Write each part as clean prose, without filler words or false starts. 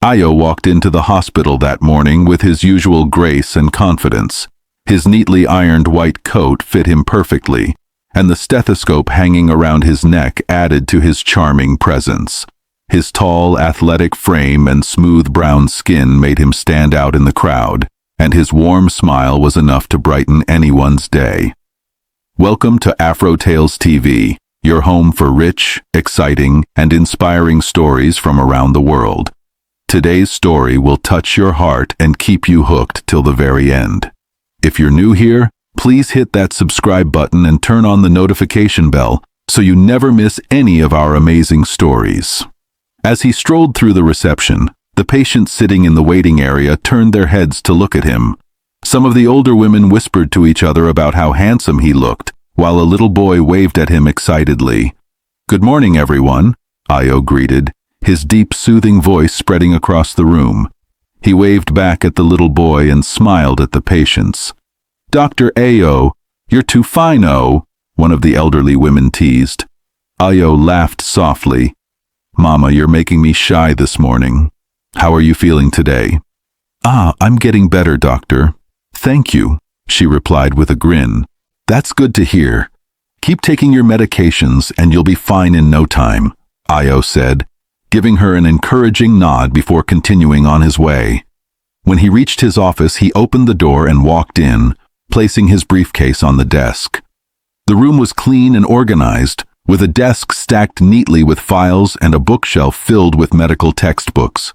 Ayo walked into the hospital that morning with his usual grace and confidence. His neatly ironed white coat fit him perfectly, and the stethoscope hanging around his neck added to his charming presence. His tall, athletic frame and smooth brown skin made him stand out in the crowd, and his warm smile was enough to brighten anyone's day. Welcome to Afrotales TV, your home for rich, exciting, and inspiring stories from around the world. Today's story will touch your heart and keep you hooked till the very end. If you're new here, please hit that subscribe button and turn on the notification bell so you never miss any of our amazing stories. As he strolled through the reception, the patients sitting in the waiting area turned their heads to look at him. Some of the older women whispered to each other about how handsome he looked, while a little boy waved at him excitedly. "Good morning, everyone," Ayo greeted, his deep, soothing voice spreading across the room. He waved back at the little boy and smiled at the patients. "Dr. Ayo, you're too fine-o," one of the elderly women teased. Ayo laughed softly. "Mama, you're making me shy this morning. How are you feeling today?" "I'm getting better, doctor. Thank you," she replied with a grin. "That's good to hear. Keep taking your medications and you'll be fine in no time," Ayo said, giving her an encouraging nod before continuing on his way. When he reached his office, he opened the door and walked in, placing his briefcase on the desk. The room was clean and organized, with a desk stacked neatly with files and a bookshelf filled with medical textbooks.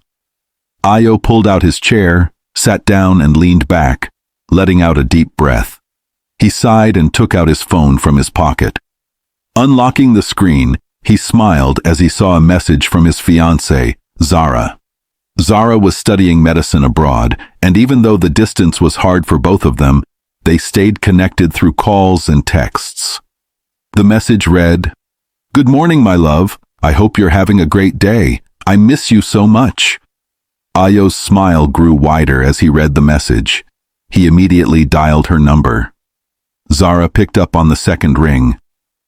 Ayo pulled out his chair, sat down and leaned back, letting out a deep breath. He sighed and took out his phone from his pocket. Unlocking the screen, he smiled as he saw a message from his fiancée, Zara. Zara was studying medicine abroad, and even though the distance was hard for both of them, they stayed connected through calls and texts. The message read, "Good morning, my love. I hope you're having a great day. I miss you so much." Ayo's smile grew wider as he read the message. He immediately dialed her number. Zara picked up on the second ring.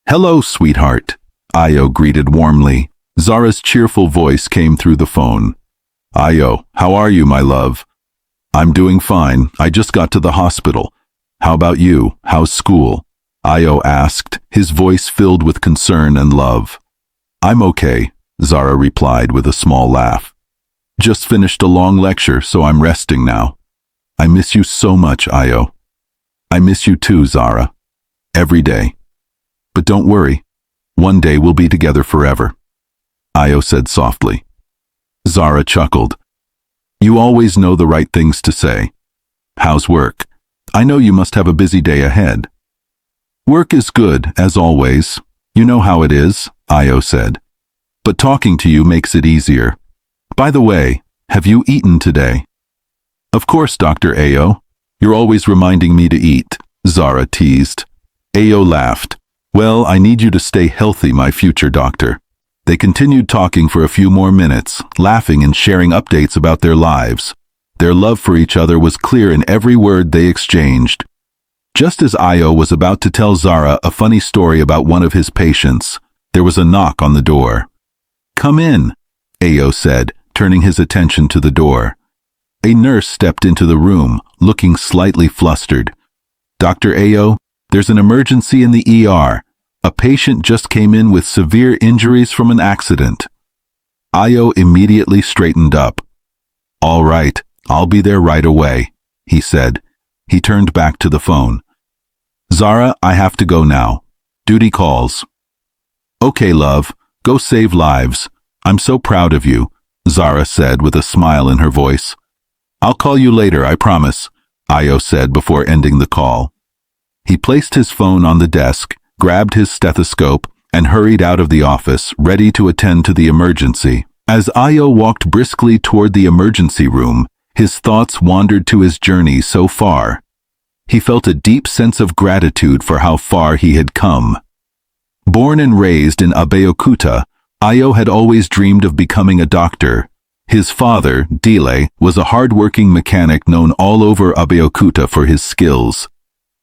"Hello, sweetheart," Ayo greeted warmly. Zara's cheerful voice came through the phone. "Ayo, how are you, my love?" "I'm doing fine. I just got to the hospital. How about you? How's school?" Ayo asked, his voice filled with concern and love. "I'm okay," Zara replied with a small laugh. "Just finished a long lecture, so I'm resting now. I miss you so much, Ayo." "I miss you too, Zara. Every day. But don't worry. One day we'll be together forever," Ayo said softly. Zara chuckled. "You always know the right things to say. How's work? I know you must have a busy day ahead." "Work is good, as always. You know how it is," Ayo said. "But talking to you makes it easier. By the way, have you eaten today?" "Of course, Dr. Ayo. You're always reminding me to eat," Zara teased. Ayo laughed. "Well, I need you to stay healthy, my future doctor." They continued talking for a few more minutes, laughing and sharing updates about their lives. Their love for each other was clear in every word they exchanged. Just as Ayo was about to tell Zara a funny story about one of his patients, there was a knock on the door. "Come in," Ayo said, turning his attention to the door. A nurse stepped into the room, looking slightly flustered. "Dr. Ayo, there's an emergency in the ER. A patient just came in with severe injuries from an accident." Ayo immediately straightened up. "All right, I'll be there right away," he said. He turned back to the phone. "Zara, I have to go now. Duty calls." "Okay, love. Go save lives. I'm so proud of you," Zara said with a smile in her voice. "I'll call you later, I promise," Ayo said before ending the call. He placed his phone on the desk, grabbed his stethoscope, and hurried out of the office, ready to attend to the emergency. As Ayo walked briskly toward the emergency room, his thoughts wandered to his journey so far. He felt a deep sense of gratitude for how far he had come. Born and raised in Abeokuta, Ayo had always dreamed of becoming a doctor. His father, Dile, was a hard-working mechanic known all over Abeokuta for his skills.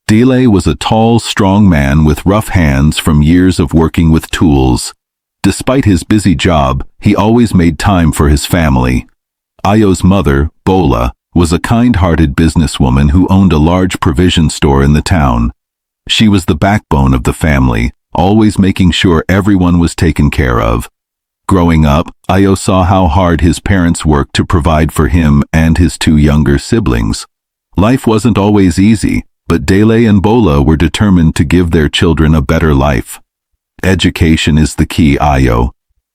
Dile was a tall, strong man with rough hands from years of working with tools. Despite his busy job, he always made time for his family. Ayo's mother, Bola, was a kind-hearted businesswoman who owned a large provision store in the town. She was the backbone of the family, always making sure everyone was taken care of. Growing up, Ayo saw how hard his parents worked to provide for him and his two younger siblings. Life wasn't always easy, but Dele and Bola were determined to give their children a better life. Education is the key, Ayo,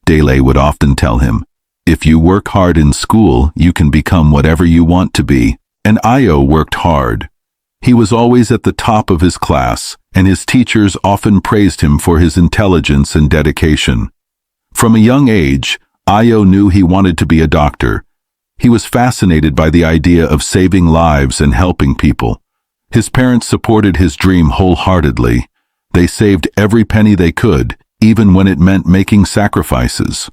Dele would often tell him. If you work hard in school, you can become whatever you want to be. And Ayo worked hard. He was always at the top of his class, and his teachers often praised him for his intelligence and dedication. From a young age, Ayo knew he wanted to be a doctor. He was fascinated by the idea of saving lives and helping people. His parents supported his dream wholeheartedly. They saved every penny they could, even when it meant making sacrifices.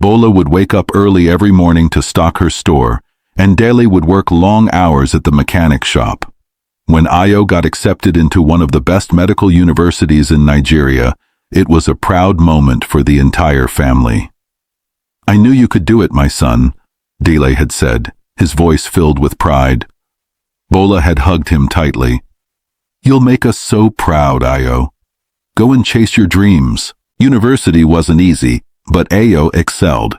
Bola would wake up early every morning to stock her store, and Dele would work long hours at the mechanic shop. When Ayo got accepted into one of the best medical universities in Nigeria, it was a proud moment for the entire family. "I knew you could do it, my son," Dele had said, his voice filled with pride. Bola had hugged him tightly. "You'll make us so proud, Ayo. Go and chase your dreams." University wasn't easy, but Ayo excelled.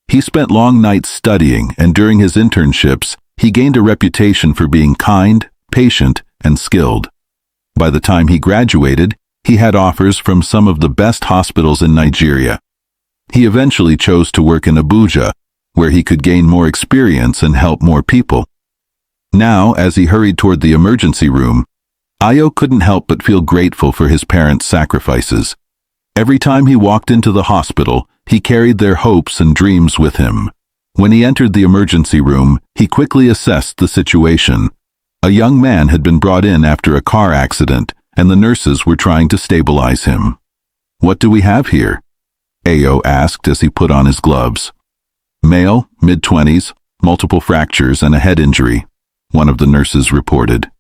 He spent long nights studying, and during his internships, he gained a reputation for being kind, patient, and skilled. By the time he graduated, he had offers from some of the best hospitals in Nigeria. He eventually chose to work in Abuja, where he could gain more experience and help more people. Now, as he hurried toward the emergency room, Ayo couldn't help but feel grateful for his parents' sacrifices. Every time he walked into the hospital, he carried their hopes and dreams with him. When he entered the emergency room, he quickly assessed the situation. A young man had been brought in after a car accident, and the nurses were trying to stabilize him. "What do we have here?" Ayo asked as he put on his gloves. "Male, mid-20s, multiple fractures and a head injury," one of the nurses reported.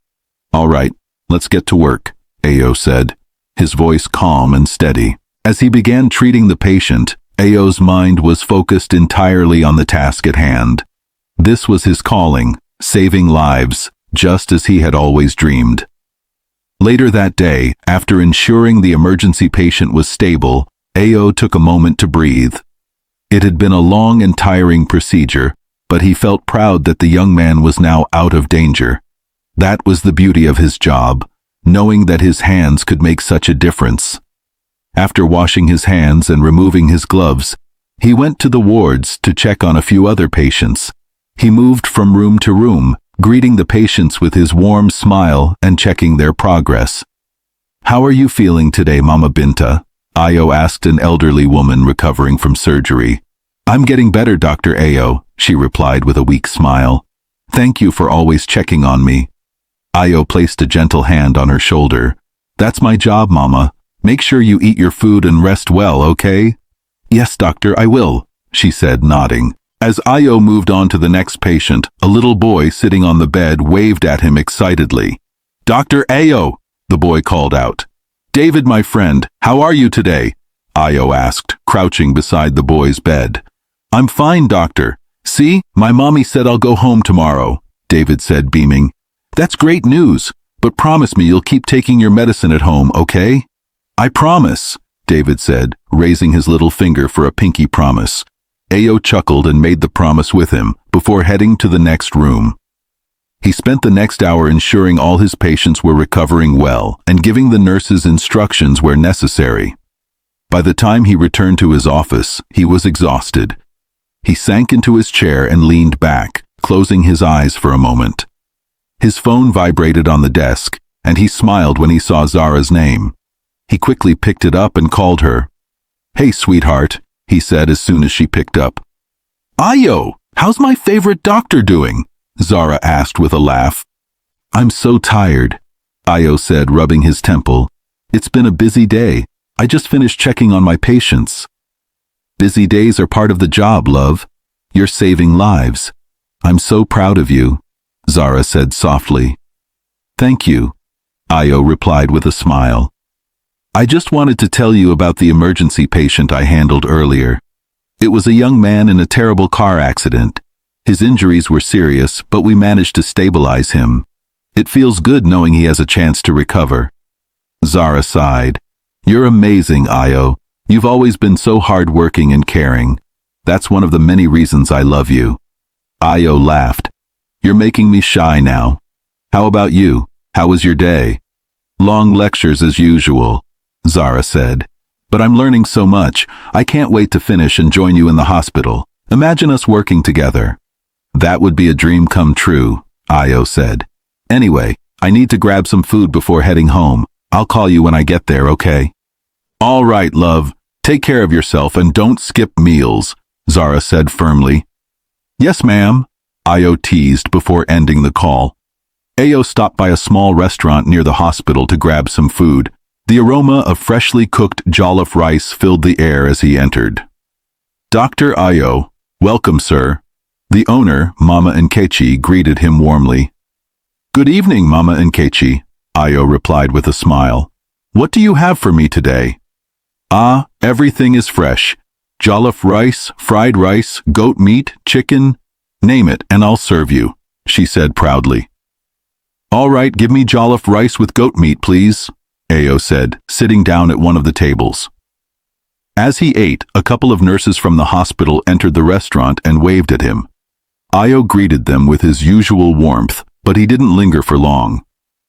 "All right, let's get to work," Ayo said, his voice calm and steady. As he began treating the patient, Ayo's mind was focused entirely on the task at hand. This was his calling, saving lives, just as he had always dreamed. Later that day, after ensuring the emergency patient was stable, Ayo took a moment to breathe. It had been a long and tiring procedure, but he felt proud that the young man was now out of danger. That was the beauty of his job, knowing that his hands could make such a difference. After washing his hands and removing his gloves, he went to the wards to check on a few other patients. He moved from room to room, greeting the patients with his warm smile and checking their progress. "How are you feeling today, Mama Binta?" Ayo asked an elderly woman recovering from surgery. "I'm getting better, Dr. Ayo," she replied with a weak smile. "Thank you for always checking on me." Ayo placed a gentle hand on her shoulder. "That's my job, Mama. Make sure you eat your food and rest well, okay?" "Yes, doctor, I will," she said, nodding. As Ayo moved on to the next patient, a little boy sitting on the bed waved at him excitedly. "Dr. Ayo," the boy called out. "David, my friend, how are you today?" Ayo asked, crouching beside the boy's bed. "I'm fine, doctor. See, my mommy said I'll go home tomorrow," David said, beaming. "That's great news, but promise me you'll keep taking your medicine at home, okay?" "I promise," David said, raising his little finger for a pinky promise. Ayo chuckled and made the promise with him, before heading to the next room. He spent the next hour ensuring all his patients were recovering well and giving the nurses instructions where necessary. By the time he returned to his office, he was exhausted. He sank into his chair and leaned back, closing his eyes for a moment. His phone vibrated on the desk, and he smiled when he saw Zara's name. He quickly picked it up and called her. "Hey, sweetheart," he said as soon as she picked up. "Ayo, how's my favorite doctor doing?" Zara asked with a laugh. "I'm so tired," Ayo said, rubbing his temple. "It's been a busy day. I just finished checking on my patients." "Busy days are part of the job, love. You're saving lives. I'm so proud of you," Zara said softly. "Thank you," Ayo replied with a smile. "I just wanted to tell you about the emergency patient I handled earlier. It was a young man in a terrible car accident. His injuries were serious, but we managed to stabilize him. It feels good knowing he has a chance to recover. Zara sighed. You're amazing, Ayo. You've always been so hardworking and caring. That's one of the many reasons I love you. Ayo laughed. You're making me shy now. How about you? How was your day? Long lectures as usual, Zara said. But I'm learning so much. I can't wait to finish and join you in the hospital. Imagine us working together. That would be a dream come true, Ayo said. Anyway, I need to grab some food before heading home. I'll call you when I get there, okay? All right, love. Take care of yourself and don't skip meals, Zara said firmly. Yes, ma'am, Ayo teased before ending the call. Ayo stopped by a small restaurant near the hospital to grab some food. The aroma of freshly cooked jollof rice filled the air as he entered. Dr. Ayo, welcome, sir. The owner, Mama Nkechi, greeted him warmly. Good evening, Mama Nkechi, Ayo replied with a smile. What do you have for me today? Ah, everything is fresh. Jollof rice, fried rice, goat meat, chicken, name it, and I'll serve you, she said proudly. All right, give me jollof rice with goat meat, please, Ayo said, sitting down at one of the tables. As he ate, a couple of nurses from the hospital entered the restaurant and waved at him. Ayo greeted them with his usual warmth, but he didn't linger for long.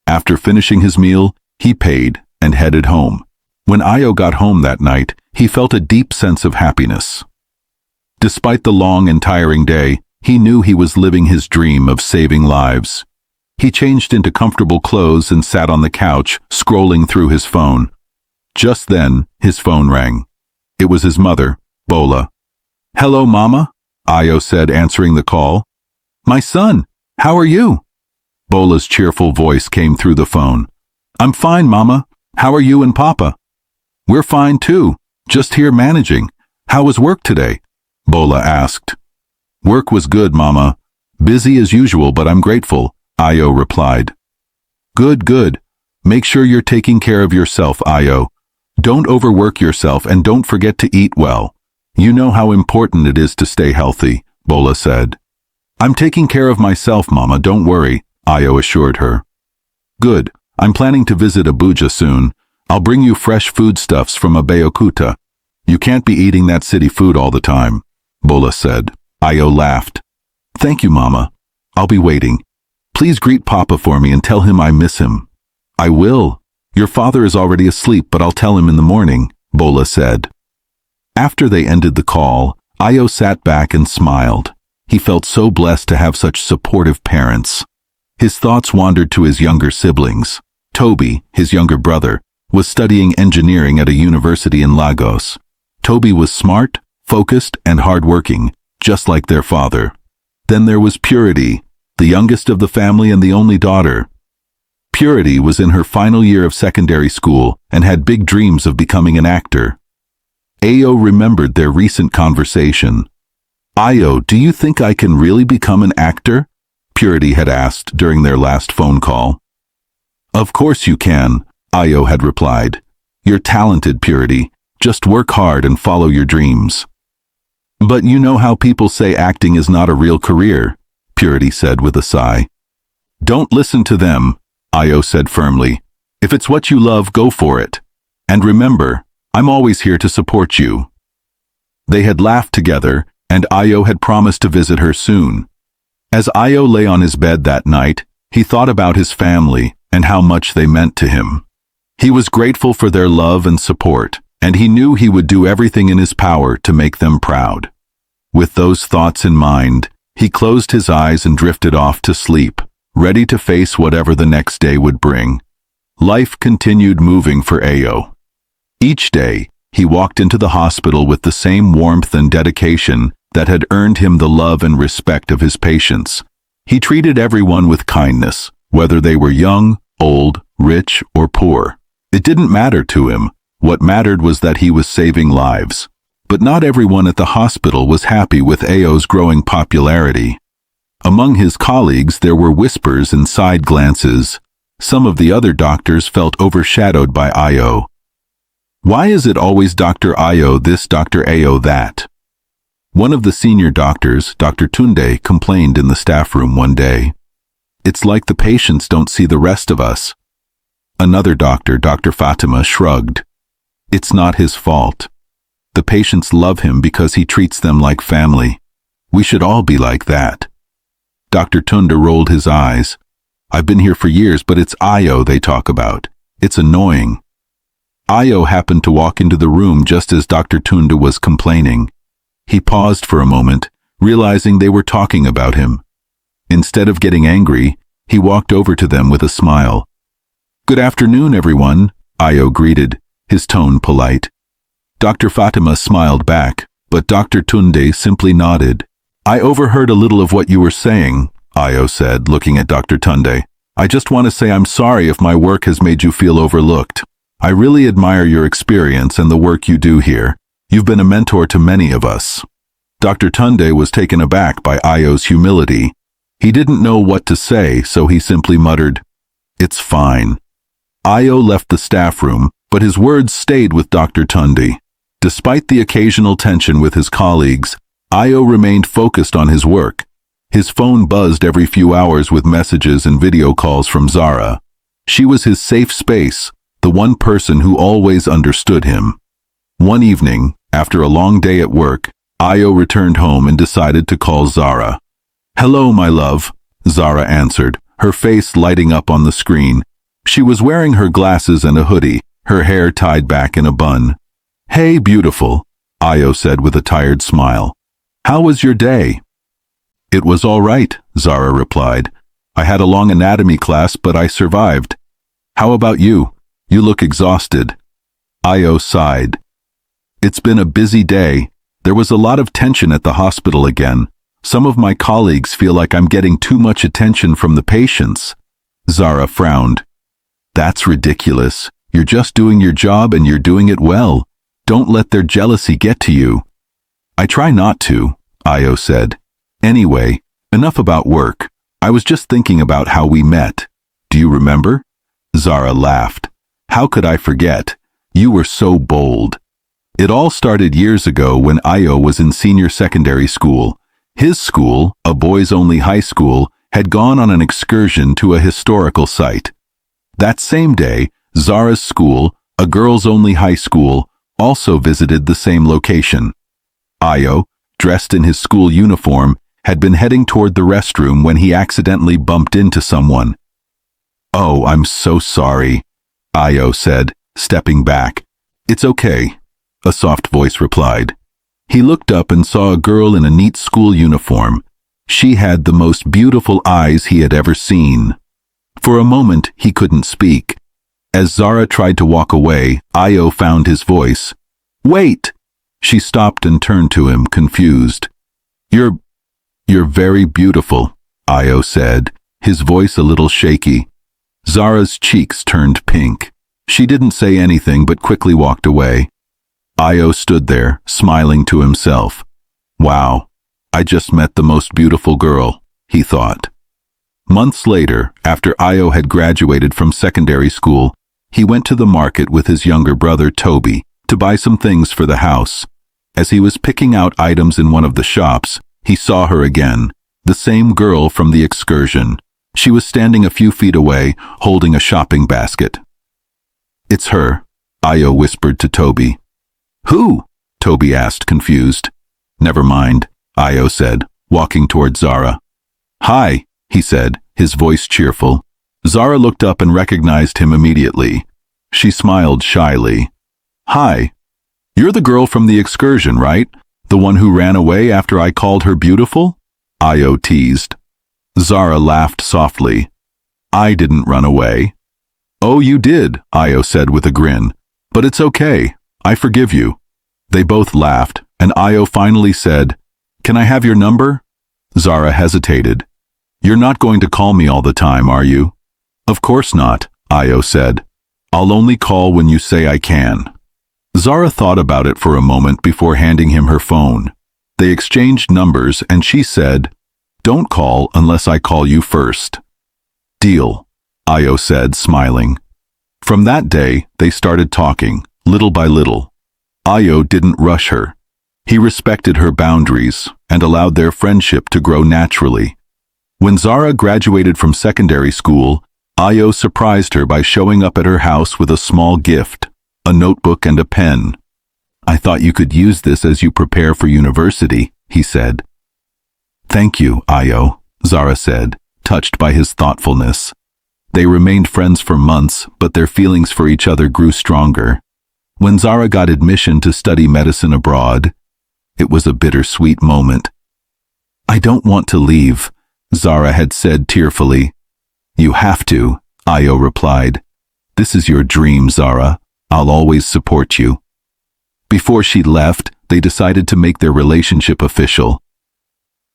After finishing his meal, he paid and headed home. When Ayo got home that night, he felt a deep sense of happiness. Despite the long and tiring day, he knew he was living his dream of saving lives. He changed into comfortable clothes and sat on the couch, scrolling through his phone. Just then, his phone rang. It was his mother, Bola. Hello, Mama, Ayo said, answering the call. My son, how are you? Bola's cheerful voice came through the phone. I'm fine, Mama. How are you and Papa? We're fine too, just here managing. How was work today? Bola asked. Work was good, Mama. Busy as usual, but I'm grateful, Ayo replied. Good, good. Make sure you're taking care of yourself, Ayo. Don't overwork yourself and don't forget to eat well. You know how important it is to stay healthy, Bola said. I'm taking care of myself, Mama, don't worry, Ayo assured her. Good. I'm planning to visit Abuja soon. I'll bring you fresh foodstuffs from Abeokuta. You can't be eating that city food all the time, Bola said. Ayo laughed. Thank you, Mama. I'll be waiting. Please greet Papa for me and tell him I miss him. I will. Your father is already asleep, but I'll tell him in the morning, Bola said. After they ended the call, Ayo sat back and smiled. He felt so blessed to have such supportive parents. His thoughts wandered to his younger siblings. Toby, his younger brother, was studying engineering at a university in Lagos. Toby was smart, focused, and hardworking, just like their father. Then there was Purity, the youngest of the family and the only daughter. Purity was in her final year of secondary school and had big dreams of becoming an actor. Ayo remembered their recent conversation. Ayo, do you think I can really become an actor? Purity had asked during their last phone call. Of course you can, Ayo had replied. You're talented, Purity. Just work hard and follow your dreams. But you know how people say acting is not a real career, Purity said with a sigh. Don't listen to them, Ayo said firmly. If it's what you love, go for it. And remember, I'm always here to support you. They had laughed together, and Ayo had promised to visit her soon. As Ayo lay on his bed that night, he thought about his family and how much they meant to him. He was grateful for their love and support, and he knew he would do everything in his power to make them proud. With those thoughts in mind, he closed his eyes and drifted off to sleep, ready to face whatever the next day would bring. Life continued moving for Ayo. Each day, he walked into the hospital with the same warmth and dedication that had earned him the love and respect of his patients. He treated everyone with kindness, whether they were young, old, rich, or poor. It didn't matter to him. What mattered was that he was saving lives. But not everyone at the hospital was happy with Ayo's growing popularity. Among his colleagues, there were whispers and side glances. Some of the other doctors felt overshadowed by Ayo. Why is it always Dr. Ayo this, Dr. Ayo that? One of the senior doctors, Dr. Tunde, complained in the staff room one day. "It's like the patients don't see the rest of us." Another doctor, Dr. Fatima, shrugged. "It's not his fault. The patients love him because he treats them like family. We should all be like that." Dr. Tunde rolled his eyes. "I've been here for years, but it's Ayo they talk about. It's annoying." Ayo happened to walk into the room just as Dr. Tunde was complaining. He paused for a moment, realizing they were talking about him. Instead of getting angry, he walked over to them with a smile. "Good afternoon, everyone," Ayo greeted, his tone polite. Dr. Fatima smiled back, but Dr. Tunde simply nodded. "I overheard a little of what you were saying," Ayo said, looking at Dr. Tunde. "I just want to say I'm sorry if my work has made you feel overlooked. I really admire your experience and the work you do here. You've been a mentor to many of us." Dr. Tunde was taken aback by Ayo's humility. He didn't know what to say, so he simply muttered, "It's fine." Ayo left the staff room, but his words stayed with Dr. Tunde. Despite the occasional tension with his colleagues, Ayo remained focused on his work. His phone buzzed every few hours with messages and video calls from Zara. She was his safe space, the one person who always understood him. One evening, after a long day at work, Ayo returned home and decided to call Zara. "Hello, my love," Zara answered, her face lighting up on the screen. She was wearing her glasses and a hoodie, her hair tied back in a bun. "Hey, beautiful," Ayo said with a tired smile. "How was your day?" "It was all right," Zara replied. "I had a long anatomy class, but I survived. How about you? You look exhausted." Ayo sighed. "It's been a busy day. There was a lot of tension at the hospital again. Some of my colleagues feel like I'm getting too much attention from the patients." Zara frowned. "That's ridiculous. You're just doing your job and you're doing it well. Don't let their jealousy get to you." "I try not to," Ayo said. "Anyway, enough about work. I was just thinking about how we met. Do you remember?" Zara laughed. "How could I forget? You were so bold." It all started years ago when Ayo was in senior secondary school. His school, a boys-only high school, had gone on an excursion to a historical site. That same day, Zara's school, a girls-only high school, also visited the same location. Ayo, dressed in his school uniform, had been heading toward the restroom when he accidentally bumped into someone. "Oh, I'm so sorry," Ayo said, stepping back. "It's okay," a soft voice replied. He looked up and saw a girl in a neat school uniform. She had the most beautiful eyes he had ever seen. For a moment, he couldn't speak. As Zara tried to walk away, Ayo found his voice. "Wait!" She stopped and turned to him, confused. You're very beautiful," Ayo said, his voice a little shaky. Zara's cheeks turned pink. She didn't say anything but quickly walked away. Ayo stood there, smiling to himself. "Wow, I just met the most beautiful girl," he thought. Months later, after Ayo had graduated from secondary school, he went to the market with his younger brother Toby to buy some things for the house. As he was picking out items in one of the shops, he saw her again, the same girl from the excursion. She was standing a few feet away, holding a shopping basket. "It's her," Ayo whispered to Toby. "Who?" Toby asked, confused. "Never mind," Ayo said, walking toward Zara. "Hi," he said, his voice cheerful. Zara looked up and recognized him immediately. She smiled shyly. "Hi. You're the girl from the excursion, right? The one who ran away after I called her beautiful?" Ayo teased. Zara laughed softly. "I didn't run away." "Oh, you did," Ayo said with a grin. "But it's okay. I forgive you." They both laughed, and Ayo finally said, "Can I have your number?" Zara hesitated. "You're not going to call me all the time, are you?" "Of course not," Ayo said. "I'll only call when you say I can." Zara thought about it for a moment before handing him her phone. They exchanged numbers and she said, "Don't call unless I call you first." "Deal," Ayo said, smiling. From that day, they started talking, little by little. Ayo didn't rush her. He respected her boundaries and allowed their friendship to grow naturally. When Zara graduated from secondary school, Ayo surprised her by showing up at her house with a small gift, a notebook and a pen. "I thought you could use this as you prepare for university," he said. "Thank you, Ayo," Zara said, touched by his thoughtfulness. They remained friends for months, but their feelings for each other grew stronger. When Zara got admission to study medicine abroad, it was a bittersweet moment. "I don't want to leave," Zara had said tearfully. "You have to," Ayo replied. "This is your dream, Zara. I'll always support you." Before she left, they decided to make their relationship official.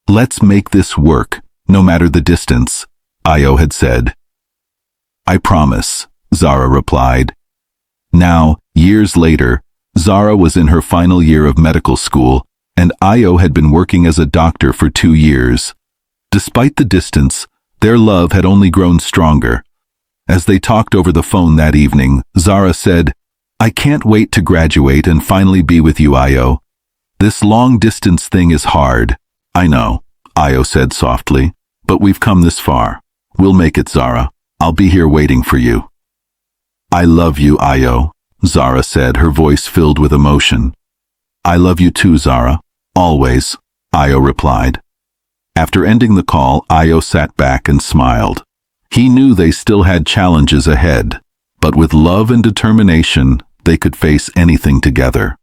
"Let's make this work, no matter the distance," Ayo had said. "I promise," Zara replied. Now, years later, Zara was in her final year of medical school, and Ayo had been working as a doctor for 2 years. Despite the distance, their love had only grown stronger. As they talked over the phone that evening, Zara said, "I can't wait to graduate and finally be with you, Ayo. This long-distance thing is hard." "I know," Ayo said softly, "but we've come this far. We'll make it, Zara. I'll be here waiting for you." "I love you, Ayo," Zara said, her voice filled with emotion. "I love you too, Zara. Always," Ayo replied. After ending the call, Ayo sat back and smiled. He knew they still had challenges ahead, but with love and determination, they could face anything together.